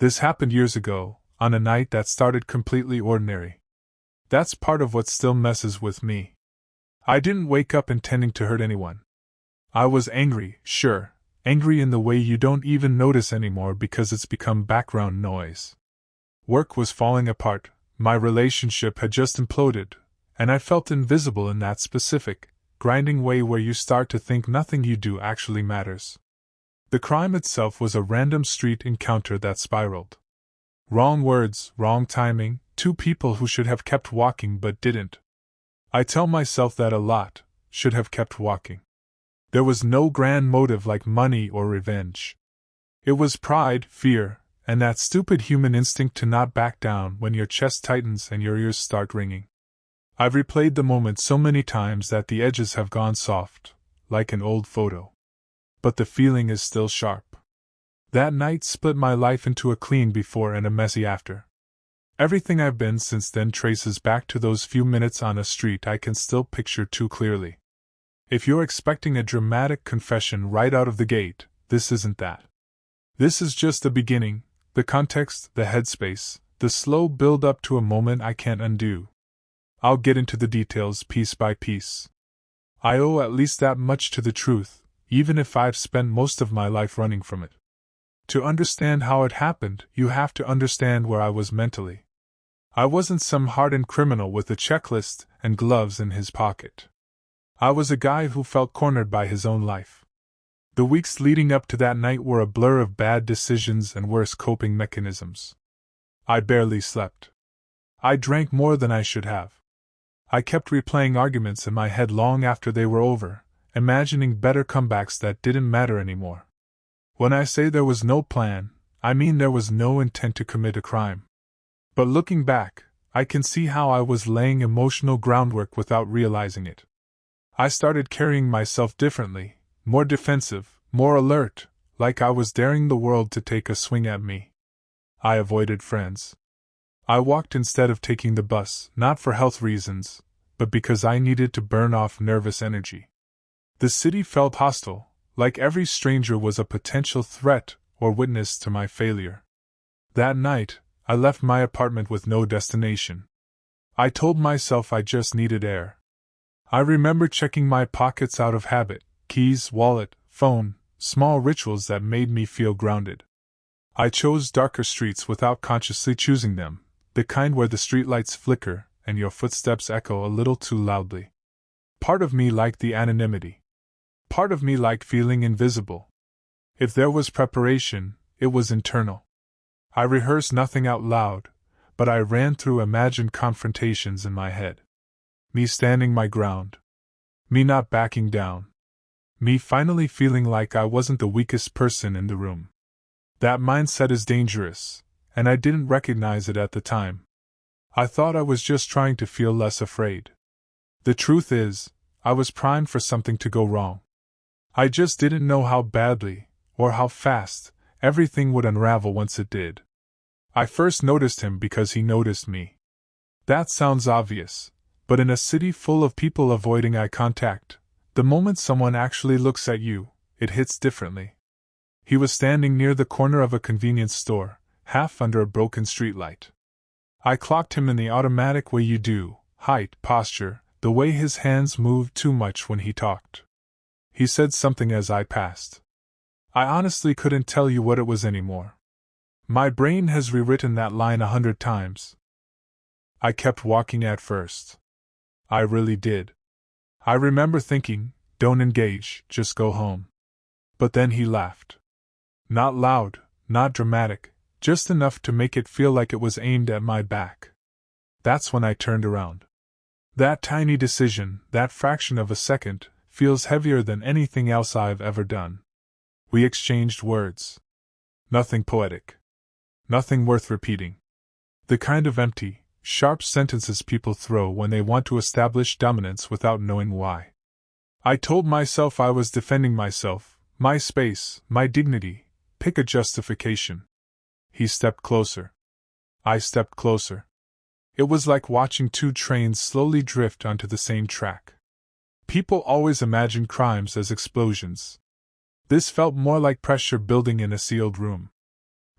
This happened years ago, on a night that started completely ordinary. That's part of what still messes with me. I didn't wake up intending to hurt anyone. I was angry, sure, angry in the way you don't even notice anymore because it's become background noise. Work was falling apart, my relationship had just imploded, and I felt invisible in that specific, grinding way where you start to think nothing you do actually matters. The crime itself was a random street encounter that spiraled. Wrong words, wrong timing, two people who should have kept walking but didn't. I tell myself that a lot, should have kept walking. There was no grand motive like money or revenge. It was pride, fear, and that stupid human instinct to not back down when your chest tightens and your ears start ringing. I've replayed the moment so many times that the edges have gone soft, like an old photo. But the feeling is still sharp. That night split my life into a clean before and a messy after. Everything I've been since then traces back to those few minutes on a street I can still picture too clearly. If you're expecting a dramatic confession right out of the gate, this isn't that. This is just the beginning, the context, the headspace, the slow build-up to a moment I can't undo. I'll get into the details piece by piece. I owe at least that much to the truth, even if I've spent most of my life running from it. To understand how it happened, you have to understand where I was mentally. I wasn't some hardened criminal with a checklist and gloves in his pocket. I was a guy who felt cornered by his own life. The weeks leading up to that night were a blur of bad decisions and worse coping mechanisms. I barely slept. I drank more than I should have. I kept replaying arguments in my head long after they were over, imagining better comebacks that didn't matter anymore. When I say there was no plan, I mean there was no intent to commit a crime. But looking back, I can see how I was laying emotional groundwork without realizing it. I started carrying myself differently, more defensive, more alert, like I was daring the world to take a swing at me. I avoided friends. I walked instead of taking the bus, not for health reasons, but because I needed to burn off nervous energy. The city felt hostile, like every stranger was a potential threat or witness to my failure. That night, I left my apartment with no destination. I told myself I just needed air. I remember checking my pockets out of habit, keys, wallet, phone, small rituals that made me feel grounded. I chose darker streets without consciously choosing them, the kind where the streetlights flicker and your footsteps echo a little too loudly. Part of me liked the anonymity. Part of me liked feeling invisible. If there was preparation, it was internal. I rehearsed nothing out loud, but I ran through imagined confrontations in my head. Me standing my ground. Me not backing down. Me finally feeling like I wasn't the weakest person in the room. That mindset is dangerous, and I didn't recognize it at the time. I thought I was just trying to feel less afraid. The truth is, I was primed for something to go wrong. I just didn't know how badly, or how fast, everything would unravel once it did. I first noticed him because he noticed me. That sounds obvious, but in a city full of people avoiding eye contact, the moment someone actually looks at you, it hits differently. He was standing near the corner of a convenience store, half under a broken streetlight. I clocked him in the automatic way you do: height, posture, the way his hands moved too much when he talked. He said something as I passed. I honestly couldn't tell you what it was anymore. My brain has rewritten that line 100 times. I kept walking at first. I really did. I remember thinking, don't engage, just go home. But then he laughed. Not loud, not dramatic, just enough to make it feel like it was aimed at my back. That's when I turned around. That tiny decision, that fraction of a second, feels heavier than anything else I've ever done. We exchanged words. Nothing poetic. Nothing worth repeating. The kind of empty, sharp sentences people throw when they want to establish dominance without knowing why. I told myself I was defending myself, my space, my dignity. Pick a justification. He stepped closer. I stepped closer. It was like watching two trains slowly drift onto the same track. People always imagine crimes as explosions. This felt more like pressure building in a sealed room.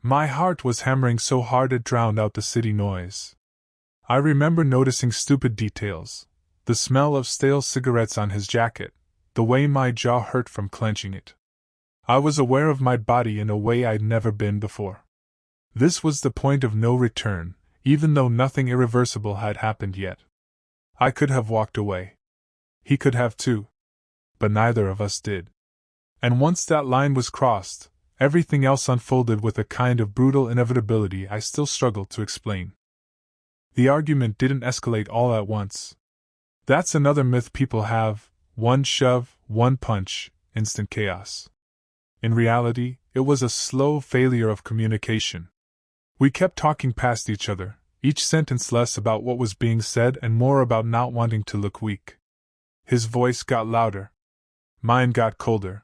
My heart was hammering so hard it drowned out the city noise. I remember noticing stupid details: the smell of stale cigarettes on his jacket, the way my jaw hurt from clenching it. I was aware of my body in a way I'd never been before. This was the point of no return, even though nothing irreversible had happened yet. I could have walked away. He could have too. But neither of us did. And once that line was crossed, everything else unfolded with a kind of brutal inevitability I still struggle to explain. The argument didn't escalate all at once. That's another myth people have: one shove, one punch, instant chaos. In reality, it was a slow failure of communication. We kept talking past each other, each sentence less about what was being said and more about not wanting to look weak. His voice got louder. Mine got colder.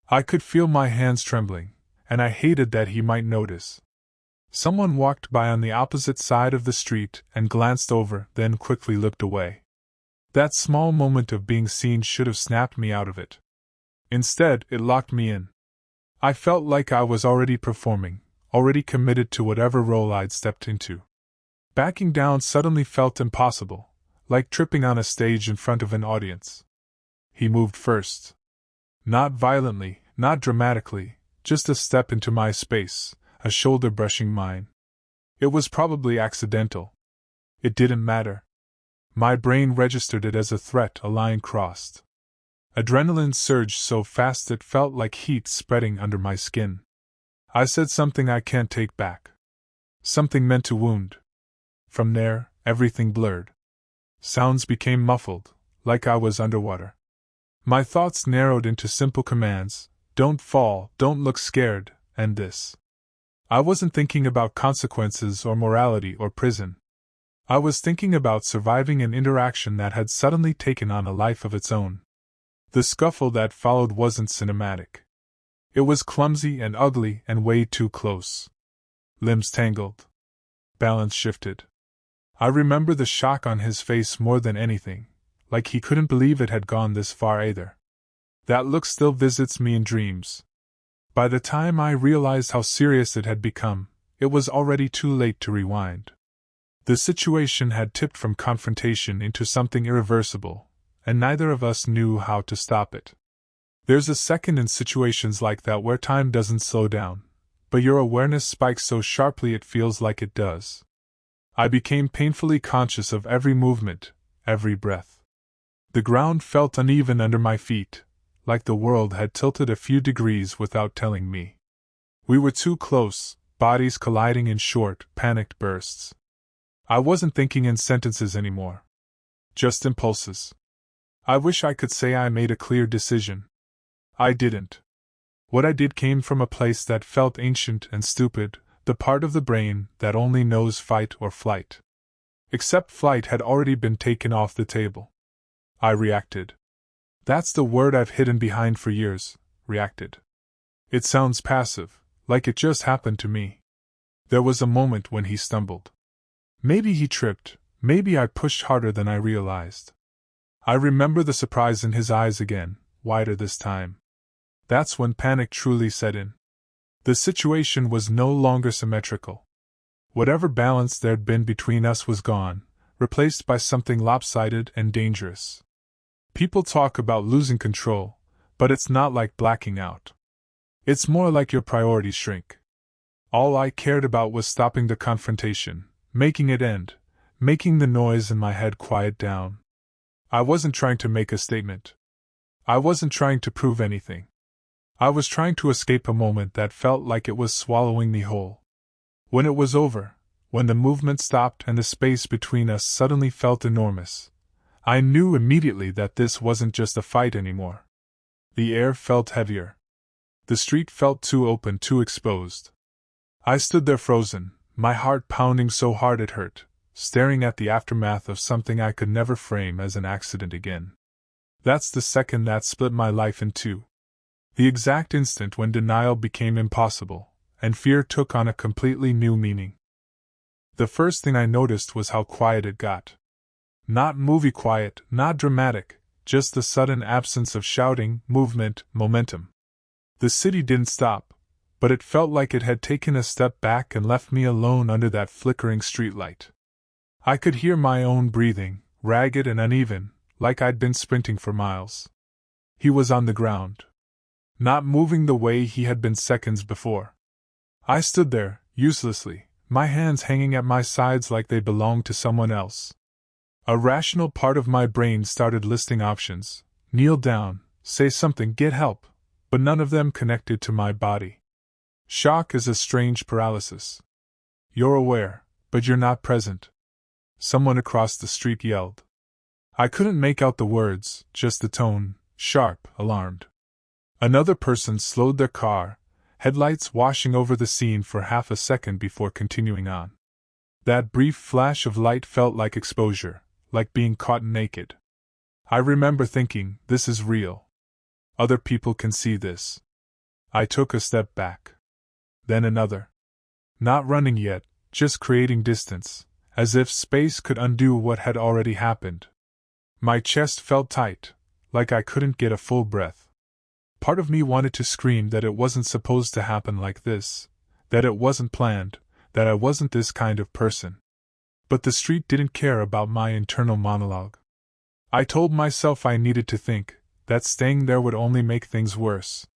I could feel my hands trembling, and I hated that he might notice. Someone walked by on the opposite side of the street and glanced over, then quickly looked away. That small moment of being seen should have snapped me out of it. Instead, it locked me in. I felt like I was already performing, already committed to whatever role I'd stepped into. Backing down suddenly felt impossible, like tripping on a stage in front of an audience. He moved first. Not violently, not dramatically, just a step into my space, a shoulder brushing mine. It was probably accidental. It didn't matter. My brain registered it as a threat, a line crossed. Adrenaline surged so fast it felt like heat spreading under my skin. I said something I can't take back. Something meant to wound. From there, everything blurred. Sounds became muffled, like I was underwater. My thoughts narrowed into simple commands: don't fall, don't look scared, and this. I wasn't thinking about consequences or morality or prison. I was thinking about surviving an interaction that had suddenly taken on a life of its own. The scuffle that followed wasn't cinematic. It was clumsy and ugly and way too close. Limbs tangled. Balance shifted. I remember the shock on his face more than anything, like he couldn't believe it had gone this far either. That look still visits me in dreams. By the time I realized how serious it had become, it was already too late to rewind. The situation had tipped from confrontation into something irreversible, and neither of us knew how to stop it. There's a second in situations like that where time doesn't slow down, but your awareness spikes so sharply it feels like it does. I became painfully conscious of every movement, every breath. The ground felt uneven under my feet, like the world had tilted a few degrees without telling me. We were too close, bodies colliding in short, panicked bursts. I wasn't thinking in sentences anymore. Just impulses. I wish I could say I made a clear decision. I didn't. What I did came from a place that felt ancient and stupid, the part of the brain that only knows fight or flight. Except flight had already been taken off the table. I reacted. That's the word I've hidden behind for years, reacted. It sounds passive, like it just happened to me. There was a moment when he stumbled. Maybe he tripped, maybe I pushed harder than I realized. I remember the surprise in his eyes again, wider this time. That's when panic truly set in. The situation was no longer symmetrical. Whatever balance there'd been between us was gone, replaced by something lopsided and dangerous. People talk about losing control, but it's not like blacking out. It's more like your priorities shrink. All I cared about was stopping the confrontation, making it end, making the noise in my head quiet down. I wasn't trying to make a statement. I wasn't trying to prove anything. I was trying to escape a moment that felt like it was swallowing me whole. When it was over, when the movement stopped and the space between us suddenly felt enormous, I knew immediately that this wasn't just a fight anymore. The air felt heavier. The street felt too open, too exposed. I stood there frozen, my heart pounding so hard it hurt, staring at the aftermath of something I could never frame as an accident again. That's the second that split my life in two. The exact instant when denial became impossible, and fear took on a completely new meaning. The first thing I noticed was how quiet it got. Not movie quiet, not dramatic, just the sudden absence of shouting, movement, momentum. The city didn't stop, but it felt like it had taken a step back and left me alone under that flickering streetlight. I could hear my own breathing, ragged and uneven, like I'd been sprinting for miles. He was on the ground, not moving the way he had been seconds before. I stood there, uselessly, my hands hanging at my sides like they belonged to someone else. A rational part of my brain started listing options: kneel down, say something, get help, but none of them connected to my body. Shock is a strange paralysis. You're aware, but you're not present. Someone across the street yelled. I couldn't make out the words, just the tone, sharp, alarmed. Another person slowed their car, headlights washing over the scene for half a second before continuing on. That brief flash of light felt like exposure, like being caught naked. I remember thinking, this is real. Other people can see this. I took a step back. Then another. Not running yet, just creating distance, as if space could undo what had already happened. My chest felt tight, like I couldn't get a full breath. Part of me wanted to scream that it wasn't supposed to happen like this, that it wasn't planned, that I wasn't this kind of person. But the street didn't care about my internal monologue. I told myself I needed to think, that staying there would only make things worse.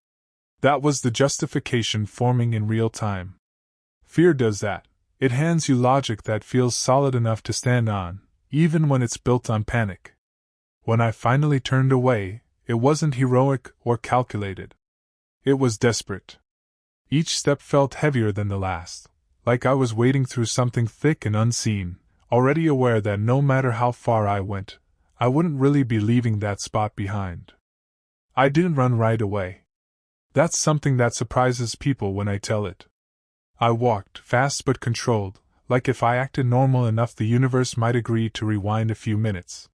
That was the justification forming in real time. Fear does that. It hands you logic that feels solid enough to stand on, even when it's built on panic. When I finally turned away, it wasn't heroic or calculated. It was desperate. Each step felt heavier than the last, like I was wading through something thick and unseen, already aware that no matter how far I went, I wouldn't really be leaving that spot behind. I didn't run right away. That's something that surprises people when I tell it. I walked, fast but controlled, like if I acted normal enough the universe might agree to rewind a few minutes.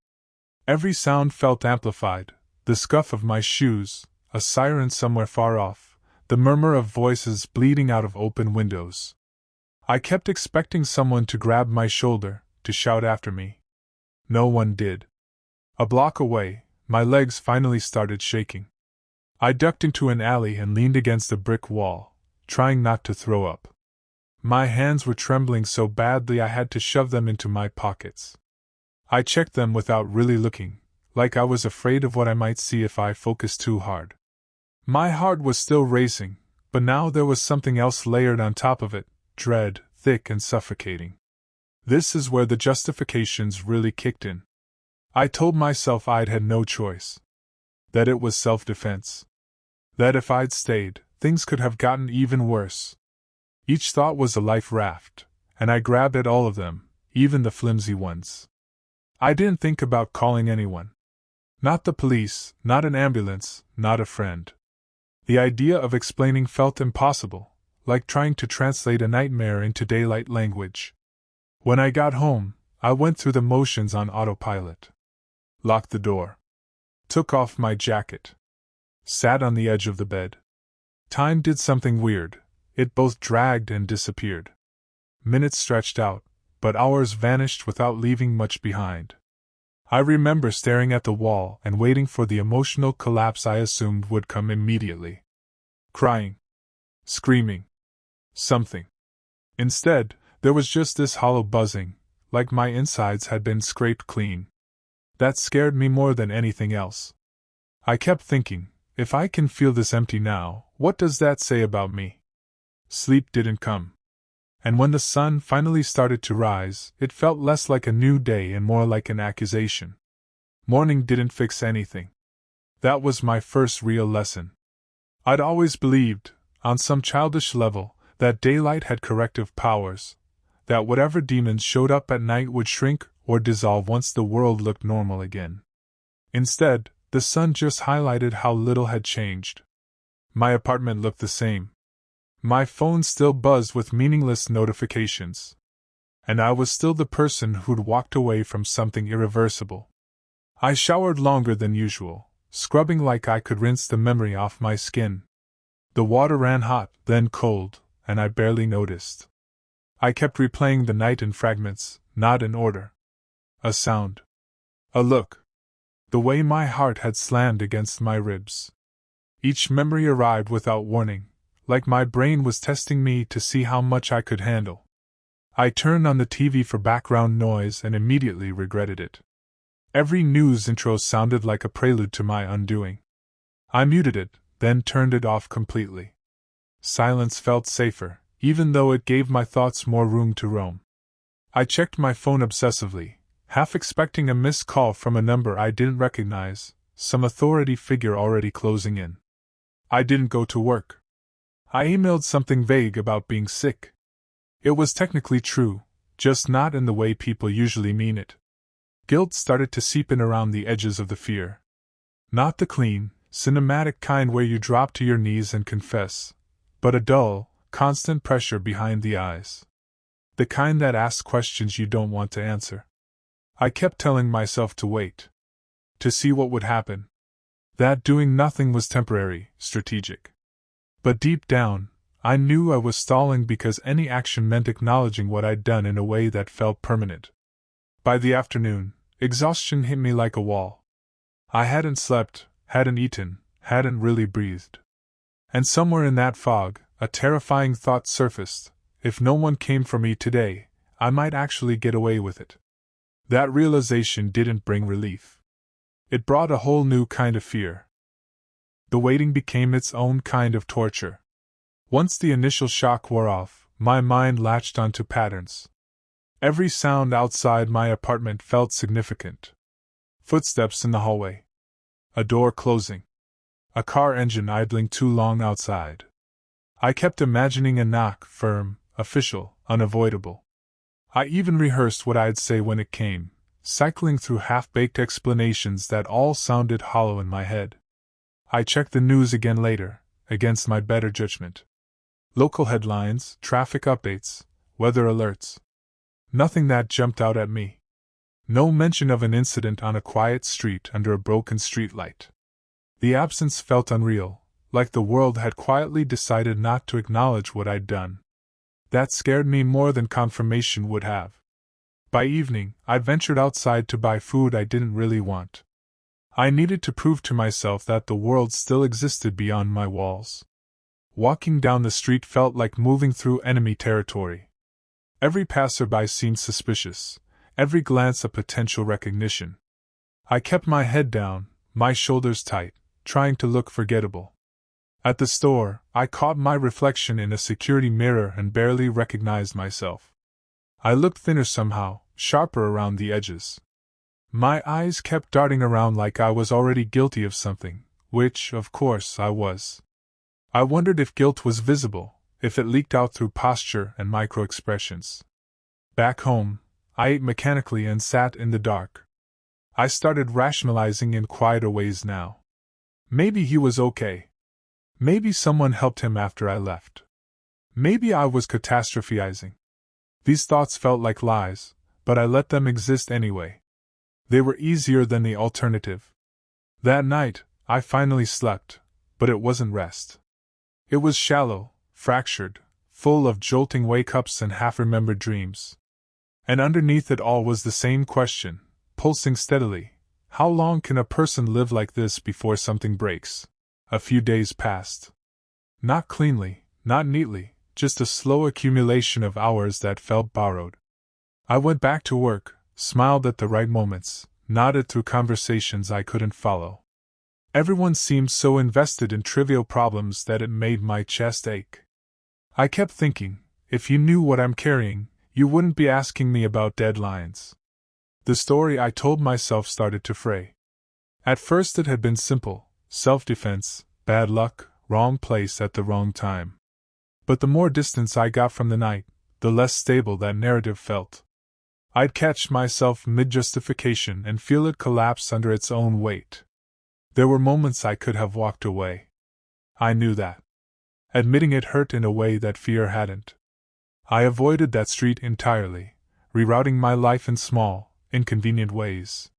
Every sound felt amplified, the scuff of my shoes, a siren somewhere far off, the murmur of voices bleeding out of open windows. I kept expecting someone to grab my shoulder, to shout after me. No one did. A block away, my legs finally started shaking. I ducked into an alley and leaned against a brick wall, trying not to throw up. My hands were trembling so badly I had to shove them into my pockets. I checked them without really looking, like I was afraid of what I might see if I focused too hard. My heart was still racing, but now there was something else layered on top of it, dread, thick and suffocating. This is where the justifications really kicked in. I told myself I'd had no choice. That it was self-defense. That if I'd stayed, things could have gotten even worse. Each thought was a life raft, and I grabbed at all of them, even the flimsy ones. I didn't think about calling anyone. Not the police, not an ambulance, not a friend. The idea of explaining felt impossible, like trying to translate a nightmare into daylight language. When I got home, I went through the motions on autopilot. Locked the door. Took off my jacket. Sat on the edge of the bed. Time did something weird. It both dragged and disappeared. Minutes stretched out, but hours vanished without leaving much behind. I remember staring at the wall and waiting for the emotional collapse I assumed would come immediately. Crying. Screaming. Something. Instead, there was just this hollow buzzing, like my insides had been scraped clean. That scared me more than anything else. I kept thinking, if I can feel this empty now, what does that say about me? Sleep didn't come. And when the sun finally started to rise, it felt less like a new day and more like an accusation. Morning didn't fix anything. That was my first real lesson. I'd always believed, on some childish level, that daylight had corrective powers, that whatever demons showed up at night would shrink or dissolve once the world looked normal again. Instead, the sun just highlighted how little had changed. My apartment looked the same. My phone still buzzed with meaningless notifications. And I was still the person who'd walked away from something irreversible. I showered longer than usual, scrubbing like I could rinse the memory off my skin. The water ran hot, then cold, and I barely noticed. I kept replaying the night in fragments, not in order. A sound. A look. The way my heart had slammed against my ribs. Each memory arrived without warning, like my brain was testing me to see how much I could handle. I turned on the TV for background noise and immediately regretted it. Every news intro sounded like a prelude to my undoing. I muted it, then turned it off completely. Silence felt safer, even though it gave my thoughts more room to roam. I checked my phone obsessively, half expecting a missed call from a number I didn't recognize, some authority figure already closing in. I didn't go to work. I emailed something vague about being sick. It was technically true, just not in the way people usually mean it. Guilt started to seep in around the edges of the fear. Not the clean, cinematic kind where you drop to your knees and confess, but a dull, constant pressure behind the eyes. The kind that asks questions you don't want to answer. I kept telling myself to wait. To see what would happen. That doing nothing was temporary, strategic. But deep down, I knew I was stalling because any action meant acknowledging what I'd done in a way that felt permanent. By the afternoon, exhaustion hit me like a wall. I hadn't slept, hadn't eaten, hadn't really breathed. And somewhere in that fog, a terrifying thought surfaced: if no one came for me today, I might actually get away with it. That realization didn't bring relief. It brought a whole new kind of fear. The waiting became its own kind of torture. Once the initial shock wore off, my mind latched onto patterns. Every sound outside my apartment felt significant. Footsteps in the hallway. A door closing. A car engine idling too long outside. I kept imagining a knock, firm, official, unavoidable. I even rehearsed what I'd say when it came, cycling through half-baked explanations that all sounded hollow in my head. I checked the news again later, against my better judgment. Local headlines, traffic updates, weather alerts. Nothing that jumped out at me. No mention of an incident on a quiet street under a broken streetlight. The absence felt unreal, like the world had quietly decided not to acknowledge what I'd done. That scared me more than confirmation would have. By evening, I ventured outside to buy food I didn't really want. I needed to prove to myself that the world still existed beyond my walls. Walking down the street felt like moving through enemy territory. Every passerby seemed suspicious, every glance a potential recognition. I kept my head down, my shoulders tight, trying to look forgettable. At the store, I caught my reflection in a security mirror and barely recognized myself. I looked thinner somehow, sharper around the edges. My eyes kept darting around like I was already guilty of something, which, of course, I was. I wondered if guilt was visible, if it leaked out through posture and micro-expressions. Back home, I ate mechanically and sat in the dark. I started rationalizing in quieter ways now. Maybe he was okay. Maybe someone helped him after I left. Maybe I was catastrophizing. These thoughts felt like lies, but I let them exist anyway. They were easier than the alternative. That night, I finally slept, but it wasn't rest. It was shallow, fractured, full of jolting wake-ups and half-remembered dreams. And underneath it all was the same question, pulsing steadily: how long can a person live like this before something breaks? A few days passed. Not cleanly, not neatly, just a slow accumulation of hours that felt borrowed. I went back to work, smiled at the right moments, nodded through conversations I couldn't follow. Everyone seemed so invested in trivial problems that it made my chest ache. I kept thinking, if you knew what I'm carrying, you wouldn't be asking me about deadlines. The story I told myself started to fray. At first it had been simple: self-defense, bad luck, wrong place at the wrong time. But the more distance I got from the night, the less stable that narrative felt. I'd catch myself mid-justification and feel it collapse under its own weight. There were moments I could have walked away. I knew that. Admitting it hurt in a way that fear hadn't. I avoided that street entirely, rerouting my life in small, inconvenient ways.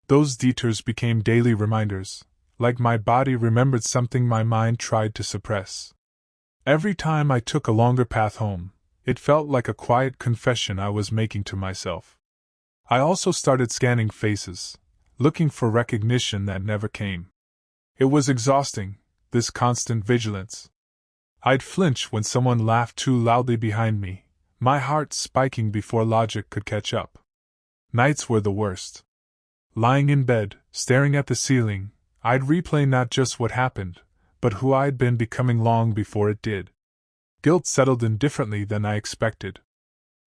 Those detours became daily reminders, like my body remembered something my mind tried to suppress. Every time I took a longer path home, it felt like a quiet confession I was making to myself. I also started scanning faces, looking for recognition that never came. It was exhausting, this constant vigilance. I'd flinch when someone laughed too loudly behind me, my heart spiking before logic could catch up. Nights were the worst. Lying in bed, staring at the ceiling, I'd replay not just what happened, but who I'd been becoming long before it did. Guilt settled in differently than I expected.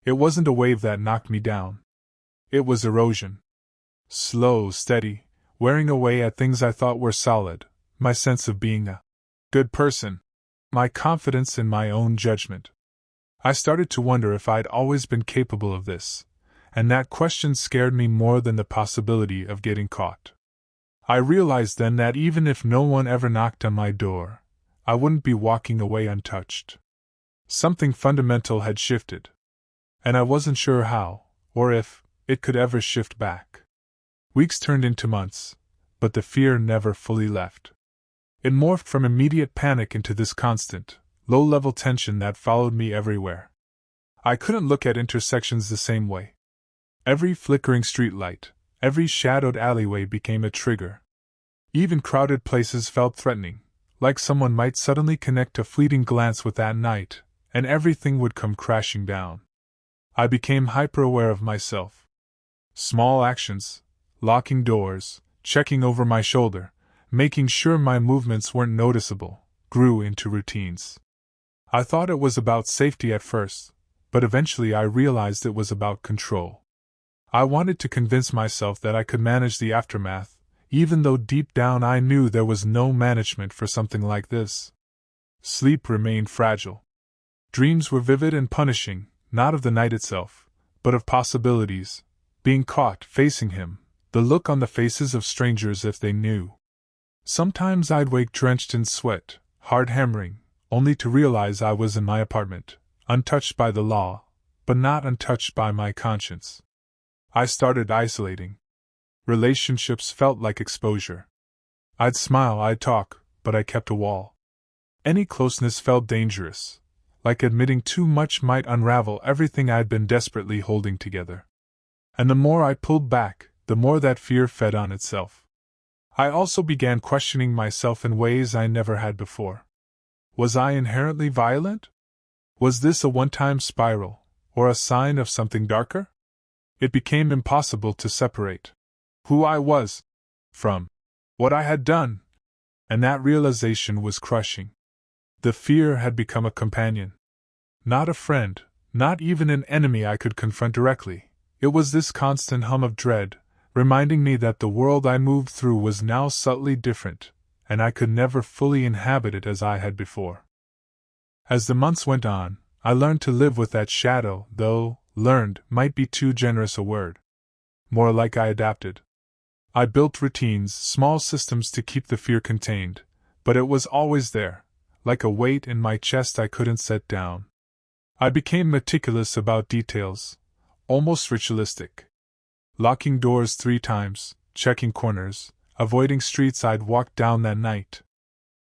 It wasn't a wave that knocked me down. It was erosion. Slow, steady, wearing away at things I thought were solid, my sense of being a good person, my confidence in my own judgment. I started to wonder if I'd always been capable of this, and that question scared me more than the possibility of getting caught. I realized then that even if no one ever knocked on my door, I wouldn't be walking away untouched. Something fundamental had shifted, and I wasn't sure how, or if, it could ever shift back. Weeks turned into months, but the fear never fully left. It morphed from immediate panic into this constant, low-level tension that followed me everywhere. I couldn't look at intersections the same way. Every flickering streetlight, every shadowed alleyway became a trigger. Even crowded places felt threatening, like someone might suddenly connect a fleeting glance with that night, and everything would come crashing down. I became hyper-aware of myself. Small actions, locking doors, checking over my shoulder, making sure my movements weren't noticeable, grew into routines. I thought it was about safety at first, but eventually I realized it was about control. I wanted to convince myself that I could manage the aftermath, even though deep down I knew there was no management for something like this. Sleep remained fragile. Dreams were vivid and punishing, not of the night itself, but of possibilities, being caught, facing him, the look on the faces of strangers if they knew. Sometimes I'd wake drenched in sweat, heart hammering, only to realize I was in my apartment, untouched by the law, but not untouched by my conscience. I started isolating. Relationships felt like exposure. I'd smile, I'd talk, but I kept a wall. Any closeness felt dangerous, like admitting too much might unravel everything I'd been desperately holding together. And the more I pulled back, the more that fear fed on itself. I also began questioning myself in ways I never had before. Was I inherently violent? Was this a one-time spiral, or a sign of something darker? It became impossible to separate who I was from what I had done, and that realization was crushing. The fear had become a companion. Not a friend, not even an enemy I could confront directly. It was this constant hum of dread, reminding me that the world I moved through was now subtly different, and I could never fully inhabit it as I had before. As the months went on, I learned to live with that shadow, though learned might be too generous a word. More like I adapted. I built routines, small systems to keep the fear contained, but it was always there, like a weight in my chest I couldn't set down. I became meticulous about details, almost ritualistic. Locking doors 3 times, checking corners, avoiding streets I'd walked down that night.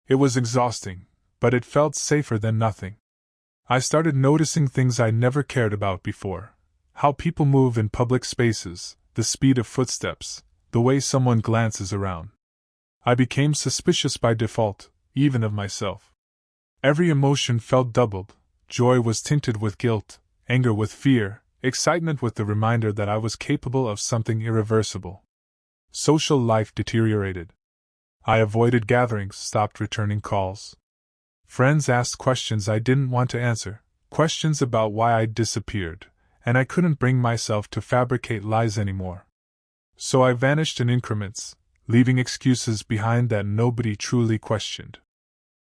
It was exhausting, but it felt safer than nothing. I started noticing things I never cared about before. How people move in public spaces, the speed of footsteps, the way someone glances around. I became suspicious by default, even of myself. Every emotion felt doubled. Joy was tinted with guilt, anger with fear, excitement with the reminder that I was capable of something irreversible. Social life deteriorated. I avoided gatherings, stopped returning calls. Friends asked questions I didn't want to answer, questions about why I'd disappeared, and I couldn't bring myself to fabricate lies anymore. So I vanished in increments, leaving excuses behind that nobody truly questioned.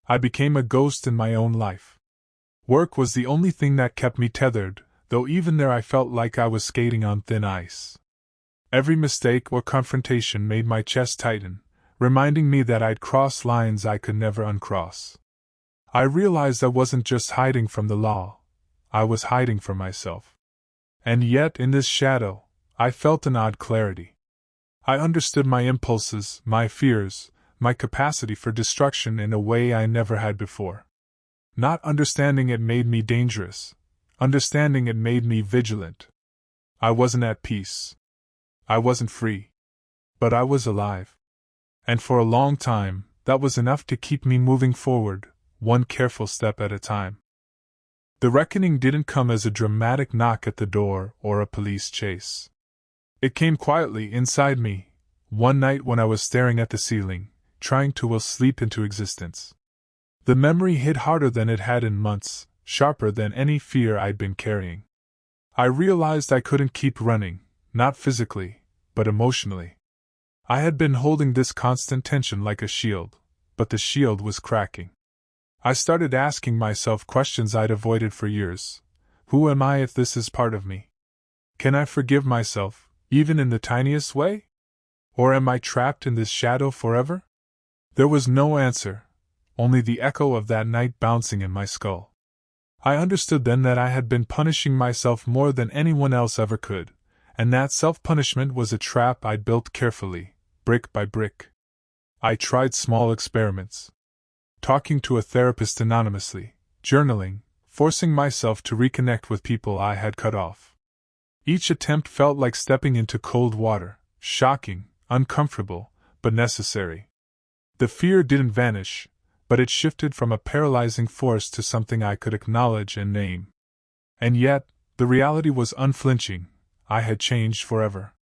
I became a ghost in my own life. Work was the only thing that kept me tethered, though even there I felt like I was skating on thin ice. Every mistake or confrontation made my chest tighten, reminding me that I'd crossed lines I could never uncross. I realized I wasn't just hiding from the law, I was hiding from myself. And yet, in this shadow, I felt an odd clarity. I understood my impulses, my fears, my capacity for destruction in a way I never had before. Not understanding it made me dangerous. Understanding it made me vigilant. I wasn't at peace. I wasn't free. But I was alive. And for a long time, that was enough to keep me moving forward, one careful step at a time. The reckoning didn't come as a dramatic knock at the door or a police chase. It came quietly inside me, one night when I was staring at the ceiling, trying to will sleep into existence. The memory hit harder than it had in months, sharper than any fear I'd been carrying. I realized I couldn't keep running, not physically, but emotionally. I had been holding this constant tension like a shield, but the shield was cracking. I started asking myself questions I'd avoided for years. Who am I if this is part of me? Can I forgive myself, even in the tiniest way? Or am I trapped in this shadow forever? There was no answer, only the echo of that night bouncing in my skull. I understood then that I had been punishing myself more than anyone else ever could, and that self-punishment was a trap I'd built carefully, brick by brick. I tried small experiments. Talking to a therapist anonymously, journaling, forcing myself to reconnect with people I had cut off. Each attempt felt like stepping into cold water, shocking, uncomfortable, but necessary. The fear didn't vanish, but it shifted from a paralyzing force to something I could acknowledge and name. And yet, the reality was unflinching. I had changed forever.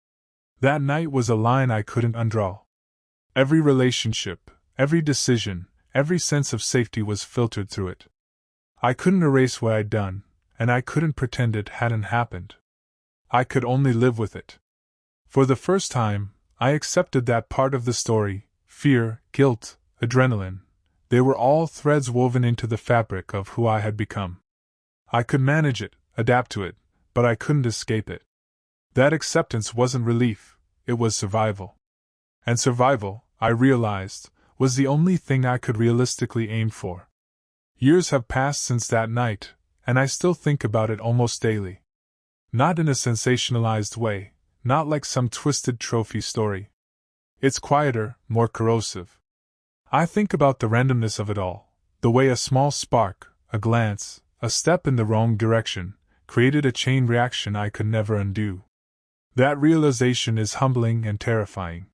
That night was a line I couldn't undraw. Every relationship, every decision, every sense of safety was filtered through it. I couldn't erase what I'd done, and I couldn't pretend it hadn't happened. I could only live with it. For the first time, I accepted that part of the story, fear, guilt, adrenaline, they were all threads woven into the fabric of who I had become. I could manage it, adapt to it, but I couldn't escape it. That acceptance wasn't relief, it was survival. And survival, I realized, was the only thing I could realistically aim for. Years have passed since that night, and I still think about it almost daily. Not in a sensationalized way, not like some twisted trophy story. It's quieter, more corrosive. I think about the randomness of it all, the way a small spark, a glance, a step in the wrong direction, created a chain reaction I could never undo. That realization is humbling and terrifying.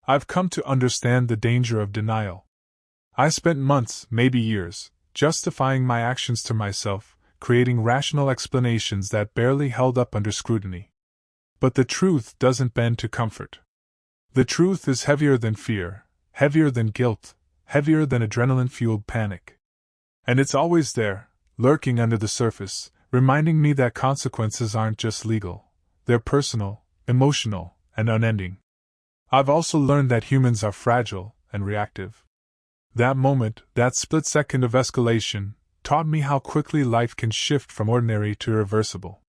I've come to understand the danger of denial. I spent months, maybe years, justifying my actions to myself, creating rational explanations that barely held up under scrutiny. But the truth doesn't bend to comfort. The truth is heavier than fear, heavier than guilt, heavier than adrenaline-fueled panic. And it's always there, lurking under the surface, reminding me that consequences aren't just legal, they're personal, emotional, and unending. I've also learned that humans are fragile and reactive. That moment, that split second of escalation, taught me how quickly life can shift from ordinary to irreversible.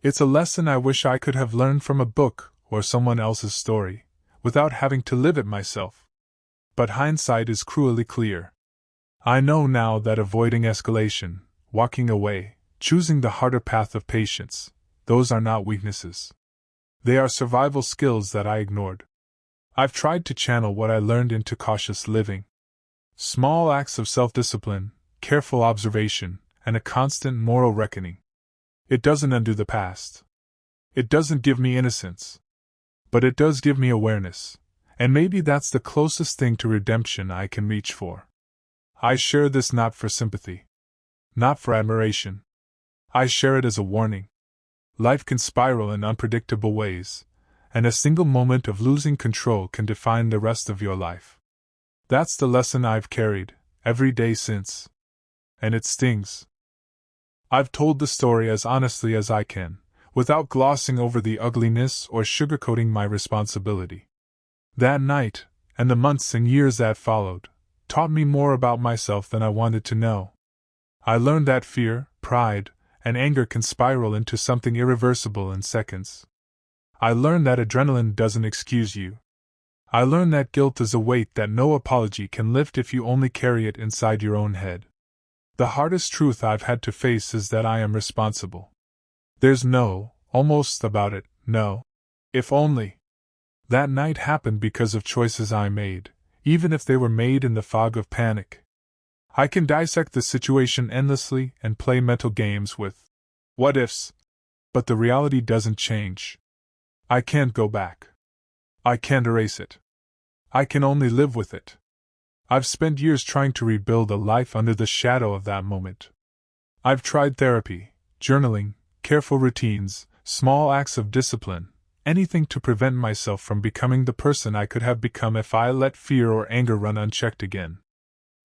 It's a lesson I wish I could have learned from a book or someone else's story, without having to live it myself. But hindsight is cruelly clear. I know now that avoiding escalation, walking away, choosing the harder path of patience, those are not weaknesses. They are survival skills that I ignored. I've tried to channel what I learned into cautious living. Small acts of self-discipline, careful observation, and a constant moral reckoning. It doesn't undo the past. It doesn't give me innocence. But it does give me awareness, and maybe that's the closest thing to redemption I can reach for. I share this not for sympathy, not for admiration. I share it as a warning. Life can spiral in unpredictable ways, and a single moment of losing control can define the rest of your life. That's the lesson I've carried, every day since. And it stings. I've told the story as honestly as I can, without glossing over the ugliness or sugarcoating my responsibility. That night, and the months and years that followed, taught me more about myself than I wanted to know. I learned that fear, pride, and anger can spiral into something irreversible in seconds. I learned that adrenaline doesn't excuse you. I learned that guilt is a weight that no apology can lift if you only carry it inside your own head. The hardest truth I've had to face is that I am responsible. There's no, almost about it, no. If only. That night happened because of choices I made, even if they were made in the fog of panic. I can dissect the situation endlessly and play mental games with what ifs, but the reality doesn't change. I can't go back. I can't erase it. I can only live with it. I've spent years trying to rebuild a life under the shadow of that moment. I've tried therapy, journaling, careful routines, small acts of discipline, anything to prevent myself from becoming the person I could have become if I let fear or anger run unchecked again.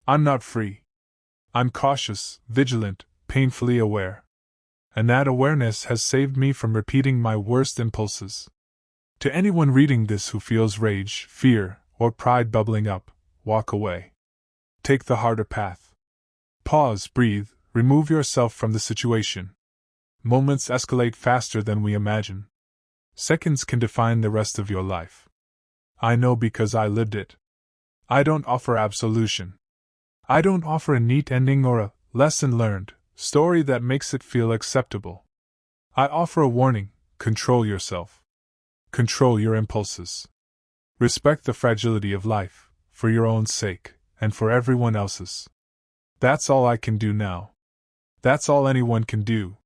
I'm not free. I'm cautious, vigilant, painfully aware. And that awareness has saved me from repeating my worst impulses. To anyone reading this who feels rage, fear, or pride bubbling up, walk away. Take the harder path. Pause, breathe, remove yourself from the situation. Moments escalate faster than we imagine. Seconds can define the rest of your life. I know because I lived it. I don't offer absolution. I don't offer a neat ending or a lesson learned story that makes it feel acceptable. I offer a warning: control yourself. Control your impulses. Respect the fragility of life, for your own sake, and for everyone else's. That's all I can do now. That's all anyone can do,